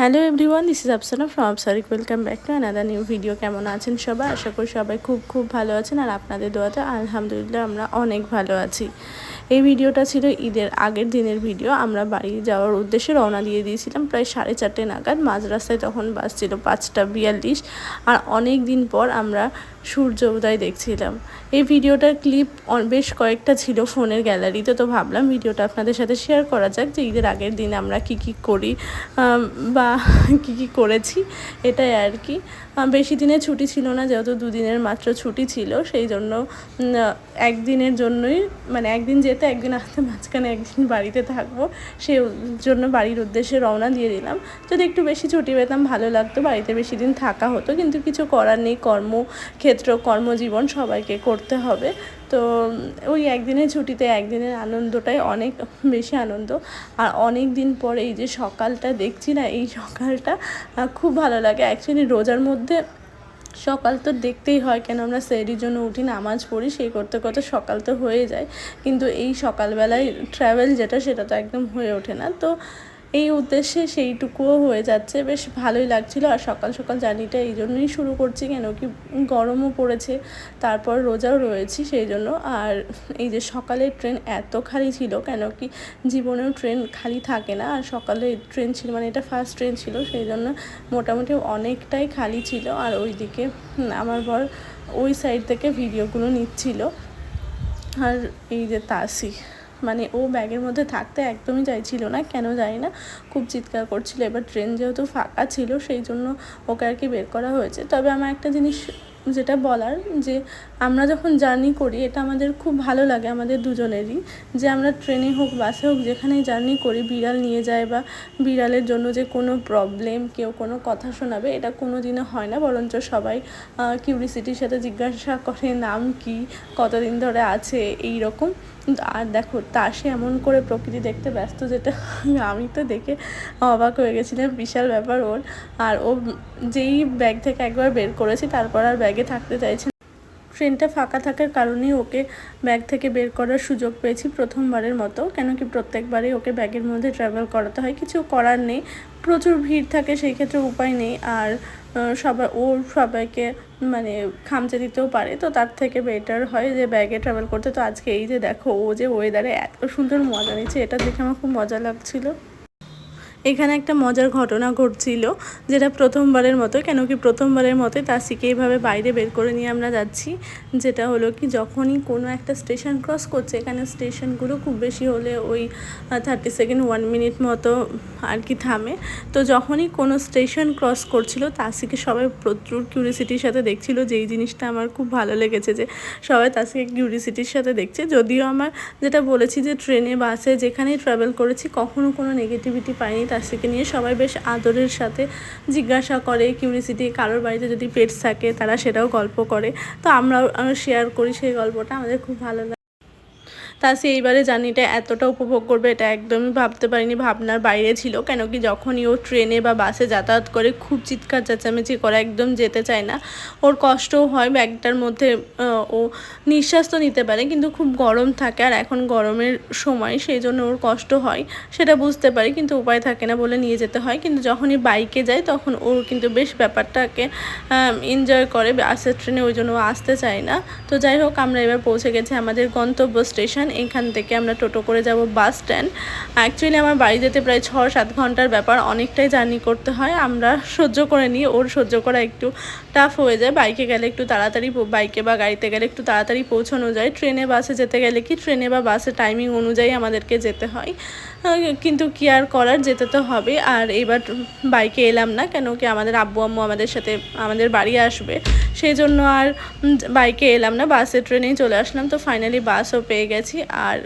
Hello everyone, this is Afsana from Afsarik. Welcome back to another new video. কেমন আছেন সবাই? আশা করি সবাই খুব ভালো আছেন, আর আপনাদের দোয়াতে আলহামদুলিল্লাহ আমরা অনেক ভালো আছি। এই ভিডিওটা ছিল ঈদের আগের দিনের ভিডিও। আমরা বাড়ি যাওয়ার উদ্দেশ্যে রওনা দিয়ে দিয়েছিলাম প্রায় 4:30 নাগাদ। মাঝ রাস্তায় তখন বাস ছিল 5:42, আর অনেক দিন পর আমরা সূর্য উদয় দেখছিলাম। এই ভিডিওটার ক্লিপ বেশ কয়েকটা ছিল ফোনের গ্যালারিতে, তো ভাবলাম ভিডিওটা আপনাদের সাথে শেয়ার করা যাক যে ঈদের আগের দিন আমরা কি করি বা কি করেছি, এটাই আর কি। বেশি দিনের ছুটি ছিল না, যেহেতু 2 দিনের মাত্র ছুটি ছিল, সেই জন্য একদিনের জন্যই, মানে একদিন যেতে একদিন আসতে, মাঝখানে একদিন বাড়িতে থাকবো, সেই জন্য বাড়ির উদ্দেশ্যে রওনা দিয়ে দিলাম। যদি একটু বেশি ছুটি পেতাম ভালো লাগতো, বাড়িতে বেশি দিন থাকা হতো, কিন্তু কিছু করার নেই। কর্মক্ষেত্র, কর্মজীবন সবাইকে করতে হবে। তো ওই একদিনের ছুটিতে একদিনের আনন্দটাই অনেক বেশি আনন্দ। আর অনেক দিন পরে এই যে সকালটা দেখছি না, এই সকালটা খুব ভালো লাগে। অ্যাকচুয়ালি রোজার মধ্যে সকাল তো দেখতেই হয়, কেন আমরা সেহরির জন্য উঠি, নামাজ পড়ি, সেই করতে করতে সকাল তো হয়ে যায়, কিন্তু এই সকালবেলায় ট্রাভেল যেটা, সেটা তো একদম হয়ে ওঠে না। তো এই উদ্দেশ্যে সেইটুকুও হয়ে যাচ্ছে, বেশ ভালোই লাগছিল। আর সকাল সকাল জার্নিটা এই জন্যই শুরু করছি, কেন কি গরমও পড়েছে, তারপর রোজাও রয়েছি, সেই জন্য। আর এই যে সকালের ট্রেন এত খালি ছিল, কেন কি জীবনেও ট্রেন খালি থাকে না, আর সকালে ট্রেন ছিল, মানে এটা ফার্স্ট ট্রেন ছিল, সেই জন্য মোটামুটি অনেকটাই খালি ছিল। আর ওইদিকে আমার বর ওই সাইড থেকে ভিডিওগুলো নিচ্ছিল। আর এই যে তাসি, মানে ও ব্যাগের মধ্যে থাকতে একদমই চাইছিল না, কেন জানি না, খুব চিৎকার করছিল। এবার ট্রেন যেহেতু ফাঁকা ছিল, সেই জন্য ওকে আর কি বের করা হয়েছে। তবে আমার একটা জিনিস যেটা বলার, যে আমরা যখন জার্নি করি, এটা আমাদের খুব ভালো লাগে আমাদের দুজনেরই, যে আমরা ট্রেনে হোক বাসে হোক যেখানেই জার্নি করি, বিড়াল নিয়ে যায় বা বিড়ালের জন্য যে কোনো প্রবলেম, কেউ কোনো কথা শোনাবে, এটা কোনো দিনও হয় না। বরঞ্চ সবাই কিউরিসিটির সাথে জিজ্ঞাসা করে নাম কি, কতদিন ধরে আছে, এই রকম। আর দেখো, তাসে এমন করে প্রকৃতি দেখতে ব্যস্ত, যেটা আমি তো দেখে অবাক হয়ে গেছিলাম, বিশাল ব্যাপার ওর। আর ও যেই ব্যাগ থেকে একবার বের করেছি, তারপর আর ব্যাগে থাকতে চাইছে। ট্রেনটা ফাঁকা থাকার কারণেই ওকে ব্যাগ থেকে বের করার সুযোগ পেয়েছি প্রথমবারের মতো, কেন কি প্রত্যেকবারই ওকে ব্যাগের মধ্যে ট্রাভেল করাতে হয়, কিছু করার নেই, প্রচুর ভিড় থাকে, সেই ক্ষেত্রে উপায় নেই। আর সবাইকে মানে খামচে দিতেও পারে, তো তার থেকে বেটার হয় যে ব্যাগে ট্রাভেল করতে। তো আজকে এই যে দেখো, ও যে ওয়েদারে এত সুন্দর মজা নিচ্ছে, এটা দেখে আমার খুব মজা লাগছিল। এখানে একটা মজার ঘটনা ঘটছিল, যেটা প্রথমবারের মতো, কেন কি প্রথমবারের মতোই তাসিকে এইভাবে বাইরে বের করে নিয়ে আমরা যাচ্ছি। যেটা হলো কি, যখনই কোনো একটা স্টেশন ক্রস করছে, এখানে স্টেশনগুলো খুব বেশি হলে ওই 30 সেকেন্ড 1 মিনিট মতো আর কি থামে। তো যখনই কোনো স্টেশন ক্রস করছিল, তাসিকে সবাই প্রচুর কিউরিসিটির সাথে দেখছিল, যেই জিনিসটা আমার খুব ভালো লেগেছে, যে সবাই তাসিকে কিউরিসিটির সাথে দেখছে। যদিও আমার যেটা বলেছি, যে ট্রেনে বাসে যেখানেই ট্রাভেল করেছি কখনো কোনো নেগেটিভিটি পাইনি, তাসিকে নিয়ে সবাই বেশ আদরের সাথে জিজ্ঞাসা করে, কিউরিসিটি। কারোর বাড়িতে যদি পেটস থাকে, তারা সেটাও গল্প করে, তো আমরাও শেয়ার করি সেই গল্পটা, আমাদের খুব ভালো লাগে। তাসি এইবারে জার্নিটা এতটা উপভোগ করবে, এটা একদমই ভাবতে পারিনি, ভাবনার বাইরে ছিল। কেন কি যখনই ও ট্রেনে বা বাসে যাতায়াত করে, খুব চিৎকার চেঁচামেচি করে, একদম যেতে চায় না। ওর কষ্টও হয় ব্যাগটার মধ্যে, ও নিঃশ্বাস তো নিতে পারে, কিন্তু খুব গরম থাকে, আর এখন গরমের সময়, সেই জন্য ওর কষ্ট হয়, সেটা বুঝতে পারি, কিন্তু উপায় থাকে না বলে নিয়ে যেতে হয়। কিন্তু যখনই বাইকে যায়, তখন ওর কিন্তু বেশ ব্যাপারটাকে এনজয় করে, বাসের ট্রেনে, ওই জন্য ও আসতে চায় না। তো যাই হোক, আমরা এবার পৌঁছে গেছি আমাদের গন্তব্য স্টেশন। এখান থেকে আমরা টোটো করে যাব বাস স্ট্যান্ড। অ্যাকচুয়ালি আমার বাড়ি যেতে প্রায় 6-7 ঘন্টার ব্যাপার, অনেকটাই জার্নি করতে হয়, আমরা সহ্য করে নিই। ওর সহ্য করা একটু টাফ হয়ে যায়। বাইকে গেলে একটু তাড়াতাড়ি, বাইকে বা গাড়িতে গেলে একটু তাড়াতাড়ি পৌঁছানো যায়। ট্রেনে বাসে যেতে গেলে কি, ট্রেনে বা বাসে টাইমিং অনুযায়ী আমাদেরকে যেতে হয়, কিন্তু কি আর করার, যেতে তো হবে। আর এবার বাইকে এলাম না, কেন কি আমাদের আব্বু আম্মু আমাদের সাথে আমাদের বাড়ি আসবে, সেই জন্য আর বাইকে এলাম না, বাসে ট্রেনেই চলে আসলাম। তো ফাইনালি বাসও পেয়ে গেছি, আর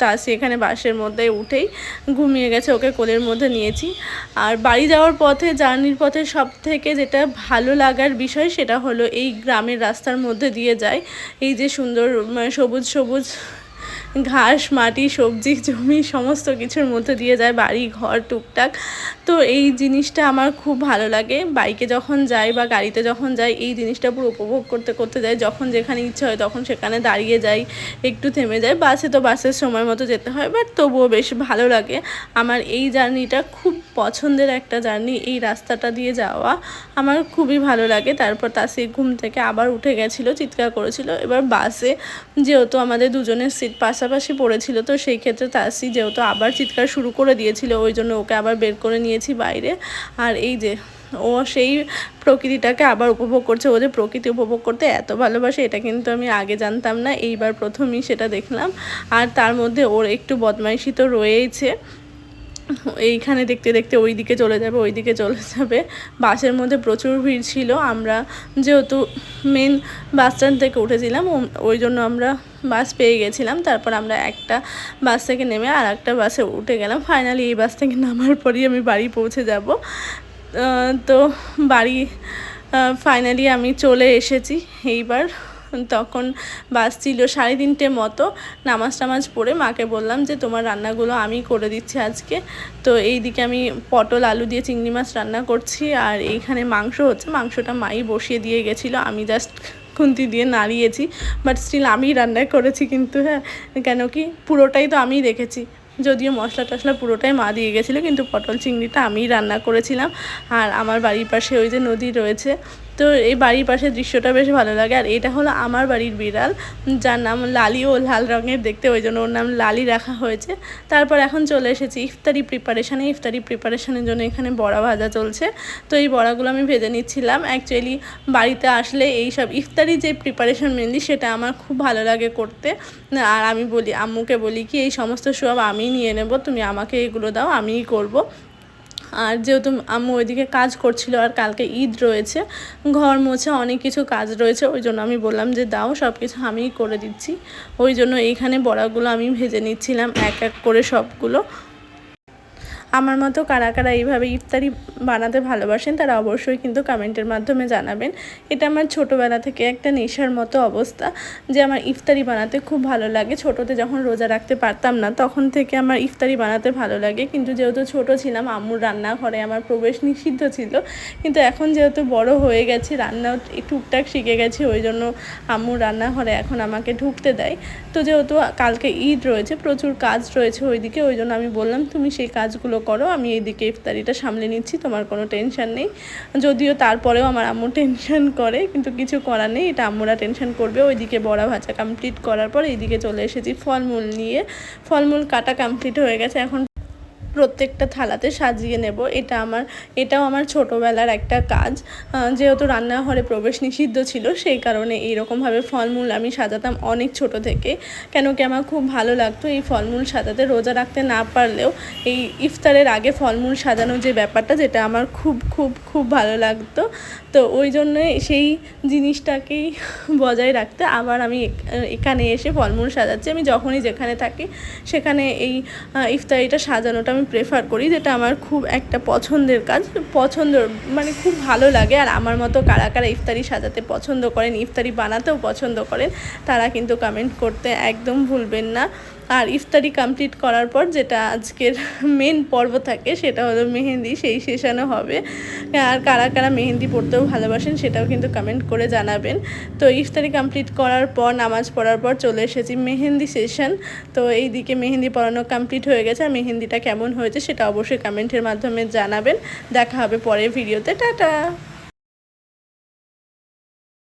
তাসি এখানে বাসের মধ্যে উঠেই ঘুমিয়ে গেছে, ওকে কোলের মধ্যে নিয়েছি। আর বাড়ি যাওয়ার পথে, জার্নির পথে সব থেকে যেটা ভালো লাগার বিষয়, সেটা হলো এই গ্রামের রাস্তার মধ্যে দিয়ে যায়, এই যে সুন্দর সবুজ সবুজ ঘাস, মাটি, সবজি, জমি, সমস্ত কিছুর মধ্যে দিয়ে যায়, বাড়ি ঘর টুকটাক। তো এই জিনিসটা আমার খুব ভালো লাগে। বাইকে যখন যাই বা গাড়িতে যখন যাই, এই জিনিসটা পুরো উপভোগ করতে করতে যাই, যখন যেখানে ইচ্ছা হয় তখন সেখানে দাঁড়িয়ে যাই, একটু থেমে যাই। বাসে তো বাসের সময় মতো যেতে হয়, বাট তবুও বেশ ভালো লাগে। আমার এই জার্নিটা খুব পছন্দের একটা জার্নি এই রাস্তাটা দিয়ে যাওয়া, আমার খুবই ভালো লাগে। তারপর তাসি ঘুম থেকে আবার উঠে গেছিলো, চিৎকার করেছিল। এবার বাসে যেহেতু আমাদের দুজনের সিট পাশাপাশি পড়েছিল, তো সেই ক্ষেত্রে তাসি যেহেতু আবার চিৎকার শুরু করে দিয়েছিল, ওই জন্য ওকে আবার বের করে নিয়েছি বাইরে। আর এই যে ও সেই প্রকৃতিটাকে আবার উপভোগ করছে। ও যে প্রকৃতি উপভোগ করতে এত ভালোবাসে এটা কিন্তু আমি আগে জানতাম না, এইবার প্রথমেই সেটা দেখলাম। আর তার মধ্যে ওর একটু বদমাইশি তো রয়েইছে, এইখানে দেখতে দেখতে ওই দিকে চলে যাবে, ওই দিকে চলে যাবে। বাসের মধ্যে প্রচুর ভিড় ছিল। আমরা যেহেতু মেন বাস স্ট্যান্ড থেকে উঠেছিলাম, ওই জন্য আমরা বাস পেয়ে গেছিলাম। তারপর আমরা একটা বাস থেকে নেমে আর একটা বাসে উঠে গেলাম। ফাইনালি এই বাস থেকে নামার পরই আমি বাড়ি পৌঁছে যাব। তো বাড়ি ফাইনালি আমি চলে এসেছি। এইবার তখন বাস ছিল 3:30 মতো। নামাজ টামাজ পড়ে মাকে বললাম যে তোমার রান্নাগুলো আমি করে দিচ্ছি আজকে। তো এইদিকে আমি পটল আলু দিয়ে চিংড়ি মাছ রান্না করছি, আর এইখানে মাংস হচ্ছে। মাংসটা মাই বসিয়ে দিয়ে গেছিলো, আমি জাস্ট খুন্তি দিয়ে নাড়িয়েছি। বাট স্টিল আমি রান্না করেছি কিন্তু, হ্যাঁ, কেন কি পুরোটাই তো আমিই দেখেছি। যদিও মশলা টশলা পুরোটাই মা দিয়ে গেছিলো, কিন্তু পটল চিংড়িটা আমিই রান্না করেছিলাম। আর আমার বাড়ির পাশে ওই যে নদী রয়েছে, তো এই বাড়ির পাশে দৃশ্যটা বেশ ভালো লাগে। আর এটা হলো আমার বাড়ির বিড়াল, যার নাম লালি। ও লাল রঙের দেখতে, ওই জন্য ওর নাম লালি রাখা হয়েছে। তারপর এখন চলে এসেছি ইফতারি প্রিপারেশানে। ইফতারি প্রিপারেশানের জন্য এখানে বড়া ভাজা চলছে। তো এই বড়াগুলো আমি ভেজে নিচ্ছিলাম। অ্যাকচুয়ালি বাড়িতে আসলে এই সব ইফতারি যে প্রিপারেশন মেনলি সেটা আমার খুব ভালো লাগে করতে। আর আমি বলি, আম্মুকে বলি কি এই সমস্ত সব আমি নিয়ে নেব, তুমি আমাকে এগুলো দাও, আমিই করব। আর যেহেতু আম্মু ওইদিকে কাজ করছিল, আর কালকে ঈদ রয়েছে, ঘর মোছা অনেক কিছু কাজ রয়েছে, ওই জন্য আমি বললাম যে দাও, সব কিছু আমিই করে দিচ্ছি। ওই জন্য এইখানে বড়াগুলো আমি ভেজে নিচ্ছিলাম এক এক করে সবগুলো। আমার মতো কারা কারা এইভাবে ইফতারি বানাতে ভালোবাসেন তারা অবশ্যই কিন্তু কমেন্টের মাধ্যমে জানাবেন। এটা আমার ছোটোবেলা থেকে একটা নেশার মতো অবস্থা, যে আমার ইফতারি বানাতে খুব ভালো লাগে। ছোটোতে যখন রোজা রাখতে পারতাম না, তখন থেকে আমার ইফতারি বানাতে ভালো লাগে। কিন্তু যেহেতু ছোটো ছিলাম, আম্মুর রান্নাঘরে আমার প্রবেশ নিষিদ্ধ ছিল। কিন্তু এখন যেহেতু বড় হয়ে গেছি, রান্নাও টুকটাক শিখে গেছি, ওই জন্য আম্মুর রান্নাঘরে এখন আমাকে ঢুকতে দেয়। তো যেহেতু কালকে ঈদ রয়েছে, প্রচুর কাজ রয়েছে ওইদিকে, ওই জন্য আমি বললাম তুমি সেই কাজগুলো করো, আমি এইদিকে ইফতারিটা সামলে নিচ্ছি, তোমার কোনো টেনশন নেই। যদিও তারপরেও আমার আম্মু টেনশন করে, কিন্তু কিছু করার নেই, এটা আম্মুরা টেনশন করবে। ওইদিকে বড়া ভাজা কমপ্লিট করার পর এইদিকে চলে এসেছি ফলমূল নিয়ে। ফলমূল কাটা কমপ্লিট হয়ে গেছে, এখন প্রত্যেকটা থালাতে সাজিয়ে নেব। এটাও আমার ছোটোবেলার একটা কাজ। যেহেতু রান্নাঘরে প্রবেশ নিষিদ্ধ ছিল, সেই কারণে এইরকমভাবে ফলমূল আমি সাজাতাম অনেক ছোট থেকে। কেন কি আমার খুব ভালো লাগতো এই ফলমূল সাজাতে। রোজা রাখতে না পারলেও এই ইফতারের আগে ফলমূল সাজানোর যে ব্যাপারটা, যেটা আমার খুব খুব খুব ভালো লাগতো। তো ওই জন্যই সেই জিনিসটাকেই বজায় রাখতে আবার আমি এখানে এসে ফলমূল সাজাচ্ছি। আমি যখনই যেখানে থাকি সেখানে এই ইফতারিটা সাজানোটা আমি প্রেফার করি, যেটা আমার খুব একটা পছন্দের কাজ। মানে খুব ভালো লাগে। আর আমার মতো কারা কারা ইফতারি সাজাতে পছন্দ করেন, ইফতারি বানাতেও পছন্দ করেন, তারা কিন্তু কমেন্ট করতে একদম ভুলবেন না। আর ইফতারি কমপ্লিট করার পর যেটা আজকের মেন পর্ব থাকে, সেটা হলো মেহেন্দি, সেই সেশনও হবে। আর কারা কারা মেহেন্দি পড়তেও ভালোবাসেন সেটাও কিন্তু কমেন্ট করে জানাবেন। তো ইফতারি কমপ্লিট করার পর, নামাজ পড়ার পর চলে এসেছি মেহেন্দি সেশন। তো এই দিকে মেহেন্দি পড়ানো কমপ্লিট হয়ে গেছে। আর মেহেন্দিটা কেমন হয়েছে সেটা অবশ্যই কমেন্টের মাধ্যমে জানাবেন। দেখা হবে পরের ভিডিওতে। টাটা।